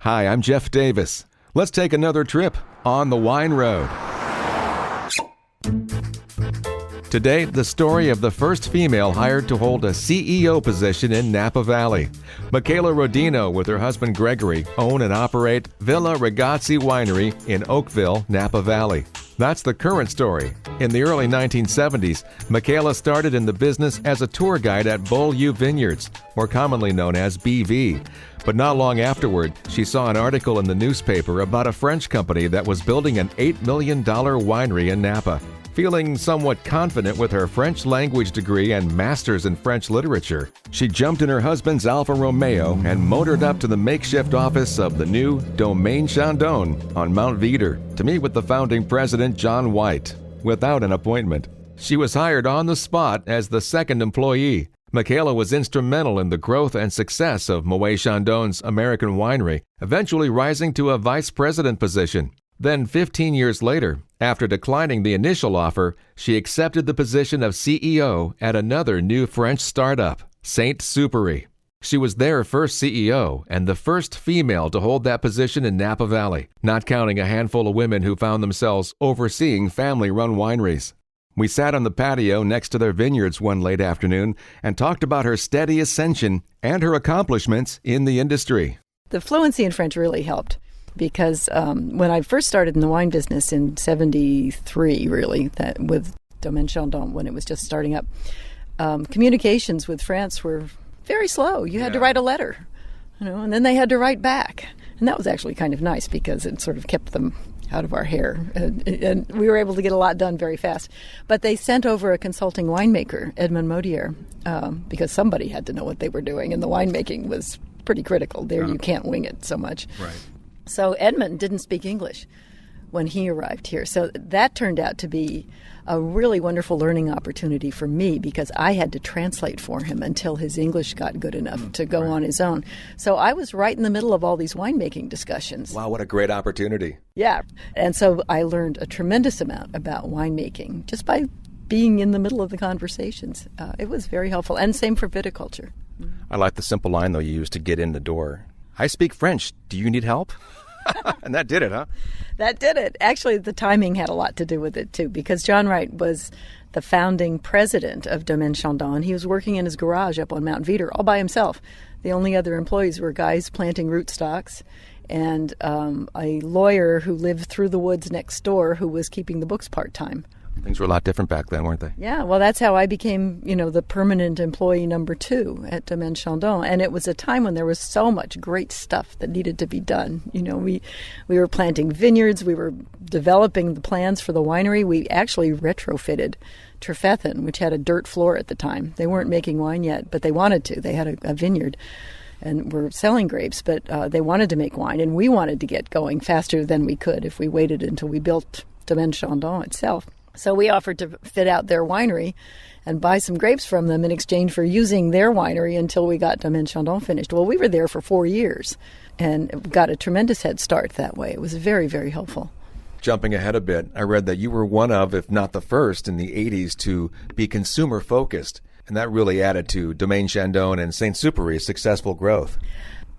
Hi, I'm Jeff Davis. Let's take another trip on the wine road. Today, the story of the first female hired to hold a CEO position in Napa Valley. Michaela Rodeno, with her husband Gregory, own and operate Villa Ragazzi Winery in Oakville, Napa Valley. That's the current story. In the early 1970s, Michaela started in the business as a tour guide at Supery Vineyards, more commonly known as BV. But not long afterward, she saw an article in the newspaper about a French company that was building an $8 million winery in Napa. Feeling somewhat confident with her French language degree and master's in French literature, she jumped in her husband's Alfa Romeo and motored up to the makeshift office of the new Domaine Chandon on Mount Veeder to meet with the founding president, John White, without an appointment. She was hired on the spot as the second employee. Michaela was instrumental in the growth and success of Moët Chandon's American winery, eventually rising to a vice president position. Then 15 years later, after declining the initial offer, she accepted the position of CEO at another new French startup, Saint Supery. She was their first CEO and the first female to hold that position in Napa Valley, not counting a handful of women who found themselves overseeing family-run wineries. We sat on the patio next to their vineyards one late afternoon and talked about her steady ascension and her accomplishments in the industry. The fluency in French really helped. Because when I first started in the wine business in 73, really, with Domaine Chandon, when it was just starting up, communications with France were very slow. You had to write a letter, and then they had to write back. And that was actually kind of nice because it sort of kept them out of our hair. And we were able to get a lot done very fast. But they sent over a consulting winemaker, Edmond Moët, because somebody had to know what they were doing, and the winemaking was pretty critical. There you can't wing it so much. Right. So Edmund didn't speak English when he arrived here. So that turned out to be a really wonderful learning opportunity for me because I had to translate for him until his English got good enough to go on his own. So I was right in the middle of all these winemaking discussions. Wow, what a great opportunity. Yeah. And so I learned a tremendous amount about winemaking just by being in the middle of the conversations. It was very helpful. And same for viticulture. I like the simple line, though, you used to get in the door. I speak French. Do you need help? And that did it, huh? That did it. Actually, the timing had a lot to do with it, too, because John Wright was the founding president of Domaine Chandon. He was working in his garage up on Mount Veeder all by himself. The only other employees were guys planting rootstocks and a lawyer who lived through the woods next door who was keeping the books part-time. Things were a lot different back then, weren't they? Yeah, well, that's how I became, the permanent employee number 2 at Domaine Chandon. And it was a time when there was so much great stuff that needed to be done. We were planting vineyards. We were developing the plans for the winery. We actually retrofitted Trefethen, which had a dirt floor at the time. They weren't making wine yet, but they wanted to. They had a vineyard and were selling grapes, but they wanted to make wine. And we wanted to get going faster than we could if we waited until we built Domaine Chandon itself. So we offered to fit out their winery and buy some grapes from them in exchange for using their winery until we got Domaine Chandon finished. Well, we were there for 4 years and got a tremendous head start that way. It was very, very helpful. Jumping ahead a bit, I read that you were one of, if not the first, in the 80s to be consumer-focused, and that really added to Domaine Chandon and Saint Supery's successful growth.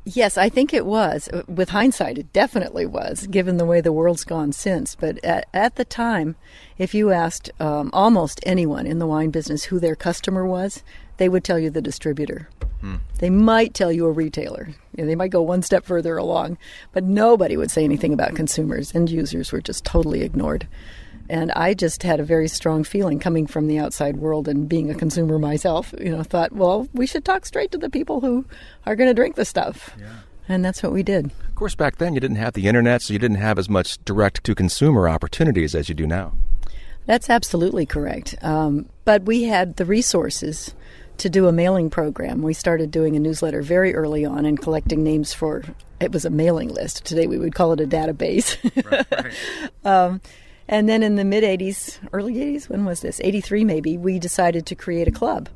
Yes, I think it was. With hindsight, it definitely was, given the way the world's gone since. But at the time, if you asked almost anyone in the wine business who their customer was, they would tell you the distributor. They might tell you a retailer. They might go one step further along, but nobody would say anything about consumers. End users were just totally ignored. And I just had a very strong feeling coming from the outside world and being a consumer myself, thought, well, we should talk straight to the people who are going to drink the stuff. Yeah. And that's what we did. Of course, back then you didn't have the internet, so you didn't have as much direct-to-consumer opportunities as you do now. That's absolutely correct. But we had the resources to do a mailing program. We started doing a newsletter very early on and collecting names for, it was a mailing list. Today we would call it a database. Right. And then in the mid-'80s, early 80s, when was this? 83 maybe, we decided to create a club.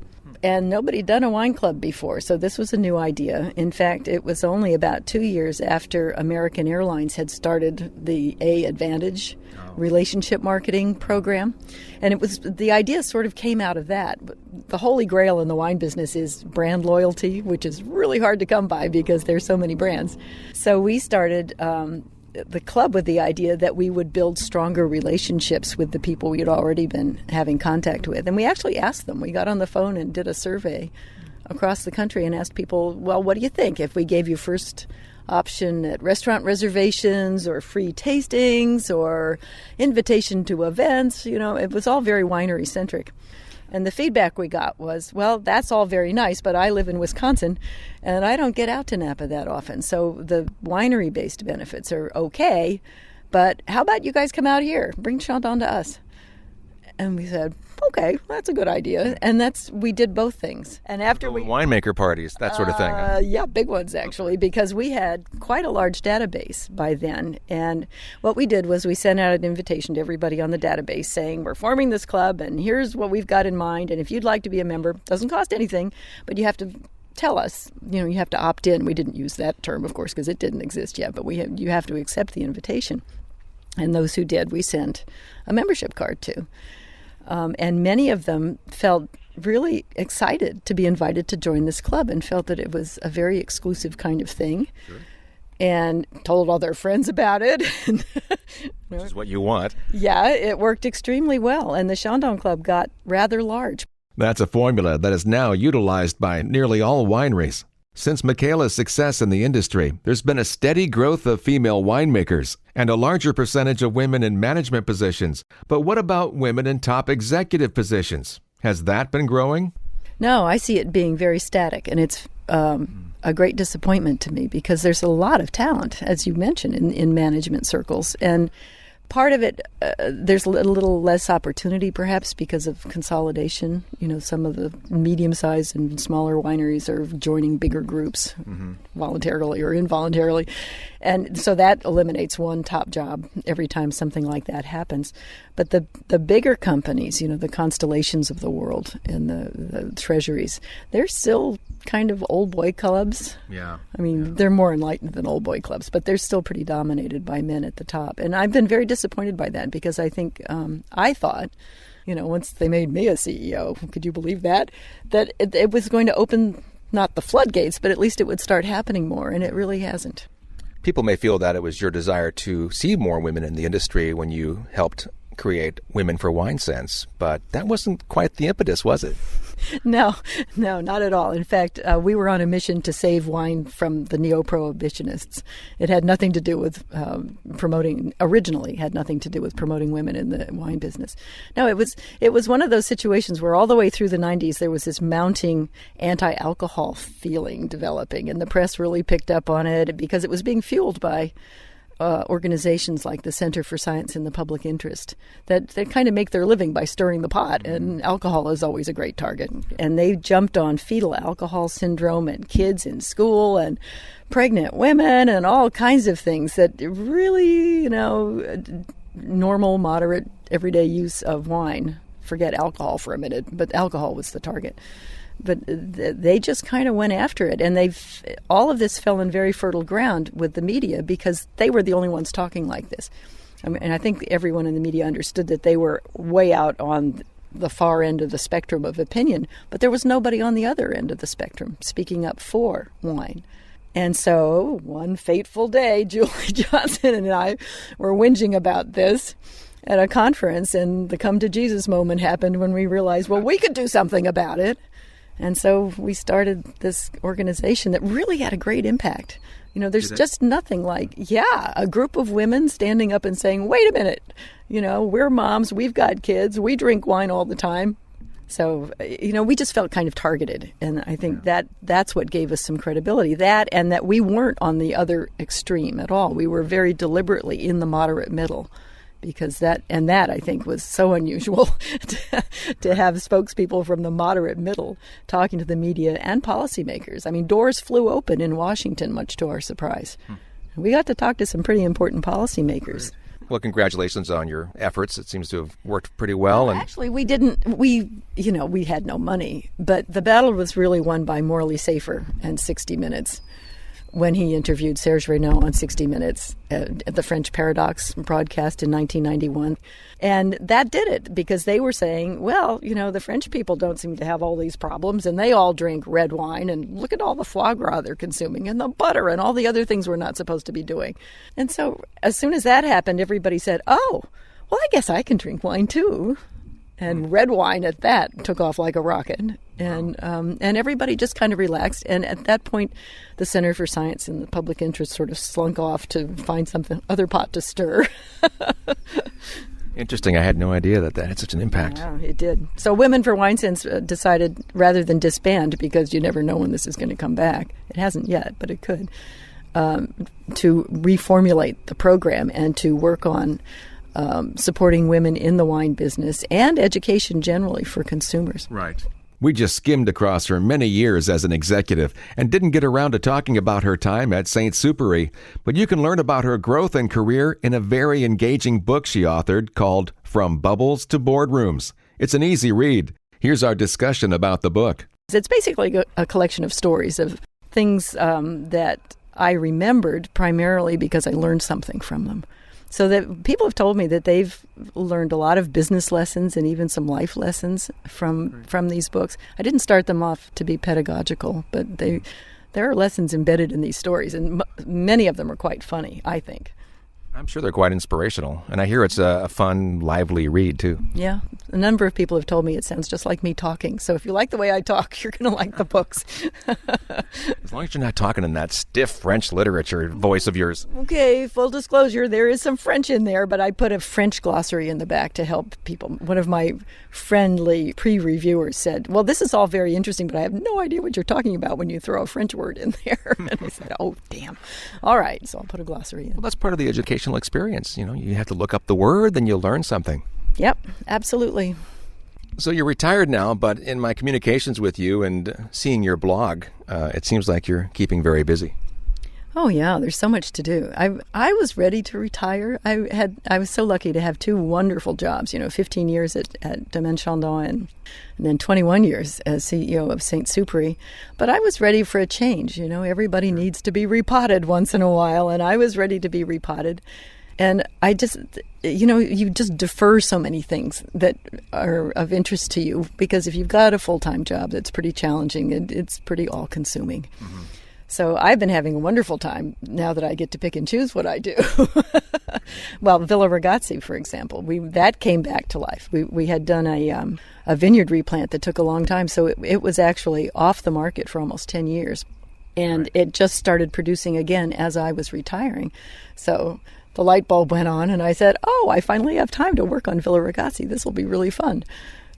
and nobody had done a wine club before, so this was a new idea. In fact, it was only about 2 years after American Airlines had started the A-Advantage relationship marketing program, and the idea sort of came out of that. The holy grail in the wine business is brand loyalty, which is really hard to come by because there's so many brands. So we started the club with the idea that we would build stronger relationships with the people we had already been having contact with. And we actually asked them. We got on the phone and did a survey across the country and asked people, well, what do you think if we gave you first option at restaurant reservations or free tastings or invitation to events? It was all very winery centric. And the feedback we got was, well, that's all very nice, but I live in Wisconsin, and I don't get out to Napa that often. So the winery-based benefits are okay, but how about you guys come out here? Bring Chandon to us. And we said, okay, that's a good idea. And we did both things. And after winemaker parties, that sort of thing. Yeah, big ones, actually, because we had quite a large database by then. And what we did was we sent out an invitation to everybody on the database saying, we're forming this club, and here's what we've got in mind. And if you'd like to be a member, it doesn't cost anything, but you have to tell us, you have to opt in. We didn't use that term, of course, because it didn't exist yet, but you have to accept the invitation. And those who did, we sent a membership card to. And many of them felt really excited to be invited to join this club and felt that it was a very exclusive kind of thing. Sure. And told all their friends about it. Which is what you want. Yeah, it worked extremely well. And the Chandon Club got rather large. That's a formula that is now utilized by nearly all wineries. Since Michaela's success in the industry, there's been a steady growth of female winemakers and a larger percentage of women in management positions. But what about women in top executive positions? Has that been growing? No, I see it being very static, and it's a great disappointment to me because there's a lot of talent, as you mentioned, in management circles. And part of it, there's a little less opportunity, perhaps, because of consolidation. Some of the medium-sized and smaller wineries are joining bigger groups voluntarily or involuntarily. And so that eliminates one top job every time something like that happens. But the bigger companies, the Constellations of the world and the treasuries, they're still kind of old boy clubs. Yeah. I mean, they're more enlightened than old boy clubs, but they're still pretty dominated by men at the top. And I've been very disappointed by that because I think I thought, once they made me a CEO, could you believe that it was going to open not the floodgates, but at least it would start happening more, and it really hasn't. People may feel that it was your desire to see more women in the industry when you helped create Women for WineSense, but that wasn't quite the impetus, was it? No, not at all. In fact, we were on a mission to save wine from the neo-prohibitionists. It had nothing to do with originally had nothing to do with promoting women in the wine business. No, it was one of those situations where all the way through the 90s there was this mounting anti-alcohol feeling developing, and the press really picked up on it because it was being fueled by organizations like the Center for Science in the Public Interest that kind of make their living by stirring the pot, and alcohol is always a great target. And they jumped on fetal alcohol syndrome and kids in school and pregnant women and all kinds of things that really, normal, moderate, everyday use of wine. Forget alcohol for a minute, but alcohol was the target. But they just kind of went after it, and all of this fell in very fertile ground with the media because they were the only ones talking like this. And I think everyone in the media understood that they were way out on the far end of the spectrum of opinion, but there was nobody on the other end of the spectrum speaking up for wine. And so one fateful day, Julie Johnson and I were whinging about this at a conference, and the come to Jesus moment happened when we realized, well, we could do something about it. And so we started this organization that really had a great impact. There's just nothing like, a group of women standing up and saying, wait a minute, we're moms, we've got kids, we drink wine all the time. So, we just felt kind of targeted. And I think that's what gave us some credibility. That and that we weren't on the other extreme at all. We were very deliberately in the moderate middle. Because that I think was so unusual to have spokespeople from the moderate middle talking to the media and policymakers. I mean, doors flew open in Washington, much to our surprise. We got to talk to some pretty important policymakers. Well, congratulations on your efforts. It seems to have worked pretty well. And actually, we didn't. We had no money, but the battle was really won by Morally Safer and 60 Minutes. When he interviewed Serge Renaud on 60 Minutes at the French Paradox broadcast in 1991. And that did it, because they were saying, well, the French people don't seem to have all these problems, and they all drink red wine, and look at all the foie gras they're consuming, and the butter, and all the other things we're not supposed to be doing. And so as soon as that happened, everybody said, oh, well, I guess I can drink wine too. And red wine at that took off like a rocket. And everybody just kind of relaxed. And at that point, the Center for Science and the Public Interest sort of slunk off to find something other pot to stir. Interesting. I had no idea that had such an impact. Yeah, it did. So Women for WineSense decided, rather than disband, because you never know when this is going to come back, it hasn't yet, but it could, to reformulate the program and to work on supporting women in the wine business and education generally for consumers. Right. We just skimmed across her many years as an executive and didn't get around to talking about her time at St. Supery, but you can learn about her growth and career in a very engaging book she authored called From Bubbles to Boardrooms. It's an easy read. Here's our discussion about the book. It's basically a collection of stories of things that I remembered primarily because I learned something from them. So that people have told me that they've learned a lot of business lessons and even some life lessons from these books. I didn't start them off to be pedagogical, but there are lessons embedded in these stories, and many of them are quite funny, I think. I'm sure they're quite inspirational, and I hear it's a fun, lively read, too. Yeah. A number of people have told me it sounds just like me talking, so if you like the way I talk, you're going to like the books. As long as you're not talking in that stiff French literature voice of yours. Okay, full disclosure, there is some French in there, but I put a French glossary in the back to help people. One of my friendly pre-reviewers said, well, this is all very interesting, but I have no idea what you're talking about when you throw a French word in there. And I said, oh, damn. All right, so I'll put a glossary in. Well, that's part of the educational experience. You have to look up the word, then you'll learn something. Yep, absolutely. So you're retired now, but in my communications with you and seeing your blog, it seems like you're keeping very busy. Oh yeah, there's so much to do. I was ready to retire. I was so lucky to have two wonderful jobs. 15 years at Domaine Chandon and then 21 years as CEO of St. Supery. But I was ready for a change. Everybody needs to be repotted once in a while, and I was ready to be repotted. And I just, you just defer so many things that are of interest to you, because if you've got a full-time job that's pretty challenging, it's pretty all-consuming. Mm-hmm. So I've been having a wonderful time now that I get to pick and choose what I do. Well, Villa Ragazzi, for example, that came back to life. We had done a vineyard replant that took a long time, so it was actually off the market for almost 10 years. And It just started producing again as I was retiring. So the light bulb went on, and I said, oh, I finally have time to work on Villa Ragazzi. This will be really fun.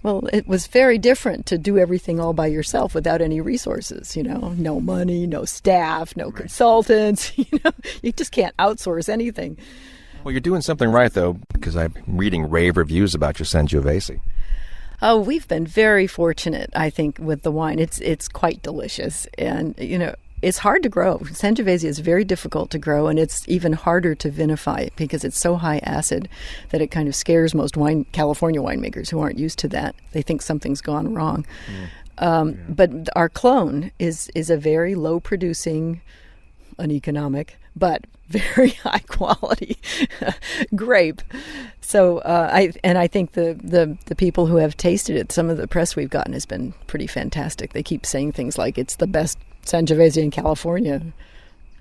Well, it was very different to do everything all by yourself without any resources, no money, no staff, no consultants, you just can't outsource anything. Well, you're doing something right, though, because I'm reading rave reviews about your Sangiovese. Oh, we've been very fortunate, I think, with the wine. It's quite delicious, and, it's hard to grow. Sangiovese is very difficult to grow, and it's even harder to vinify because it's so high acid that it kind of scares most California winemakers who aren't used to that. They think something's gone wrong. But our clone is a very low-producing, uneconomic, but very high-quality grape. So I think the people who have tasted it, some of the press we've gotten has been pretty fantastic. They keep saying things like it's the best Sangiovese in California,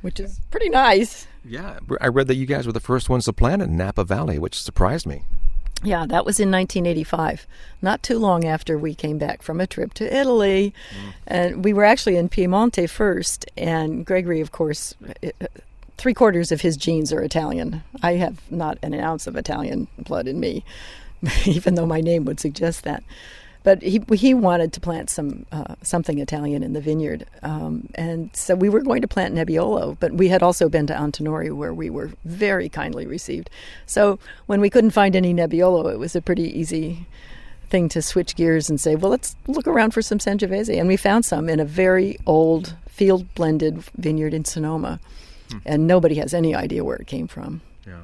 which is pretty nice. Yeah, I read that you guys were the first ones to plant in Napa Valley, which surprised me. Yeah, that was in 1985, not too long after we came back from a trip to Italy. And we were actually in Piemonte first, and Gregory, of course, 3/4 of his genes are Italian. I have not an ounce of Italian blood in me, even though my name would suggest that. But he wanted to plant something Italian in the vineyard. And so we were going to plant Nebbiolo, but we had also been to Antinori, where we were very kindly received. So when we couldn't find any Nebbiolo, it was a pretty easy thing to switch gears and say, well, let's look around for some Sangiovese. And we found some in a very old field-blended vineyard in Sonoma. And nobody has any idea where it came from. Yeah.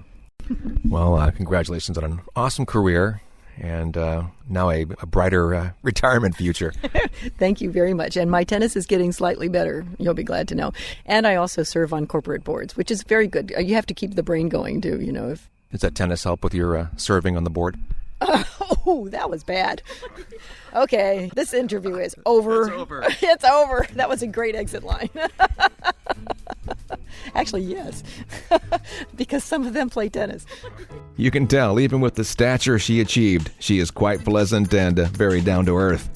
Well, congratulations on an awesome career and now a brighter retirement future. Thank you very much. And my tennis is getting slightly better, you'll be glad to know. And I also serve on corporate boards, which is very good. You have to keep the brain going, too, Does that tennis help with your serving on the board? Oh, that was bad. Okay, this interview is over. It's over. It's over. That was a great exit line. Actually, yes, because some of them play tennis. You can tell, even with the stature she achieved, she is quite pleasant and very down to earth.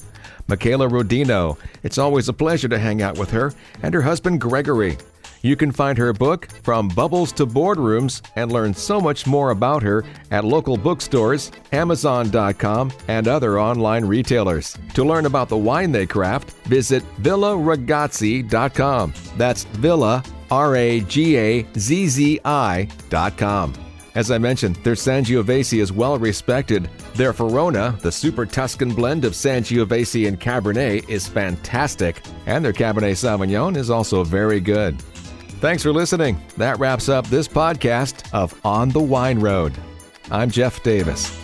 Michaela Rodeno, it's always a pleasure to hang out with her, and her husband Gregory. You can find her book, From Bubbles to Boardrooms, and learn so much more about her at local bookstores, Amazon.com, and other online retailers. To learn about the wine they craft, visit VillaRagazzi.com. That's Villa, RAGAZZI.com. As I mentioned, their Sangiovese is well respected. Their Verona, the super Tuscan blend of Sangiovese and Cabernet, is fantastic. And their Cabernet Sauvignon is also very good. Thanks for listening. That wraps up this podcast of On the Wine Road. I'm Jeff Davis.